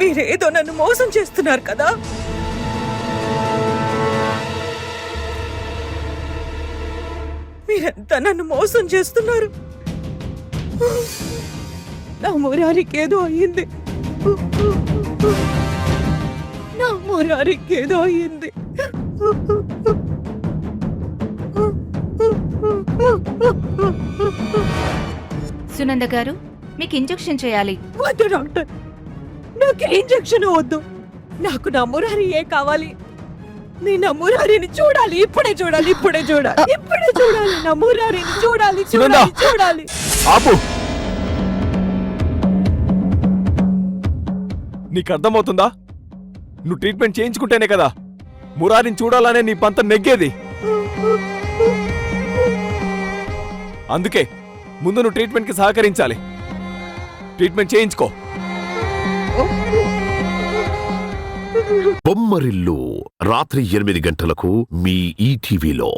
మీరేదో నన్ను మోసం చేస్తున్నారు కదా. మీరంతా నన్ను మోసం చేస్తున్నారు. నా మురారికేదో అయ్యింది. నా మురారికేదో అయ్యింది. సునంద గారు, మీకు ఇంజెక్షన్ చేయాలి. వద్దు డాక్టర్, నాకు ఇంజెక్షన్ వద్దు. నాకు నా మురారియే కావాలి. నేను నా మురారిని చూడాలి. ఇప్పుడే చూడాలి. నా మురారిని చూడాలి. ఆపు. నీకు అర్థమవుతుందా? నువ్వు ట్రీట్మెంట్ చేయించుకుంటేనే కదా మురారిని చూడాలనే నీ పంత నెగ్గేది. అందుకే ముందు నువ్వు ట్రీట్మెంట్కి సహకరించాలి. ట్రీట్మెంట్ చేయించుకో. బొమ్మరిల్లు రాత్రి 8 గంటలకు మీ ఈటీవీలో.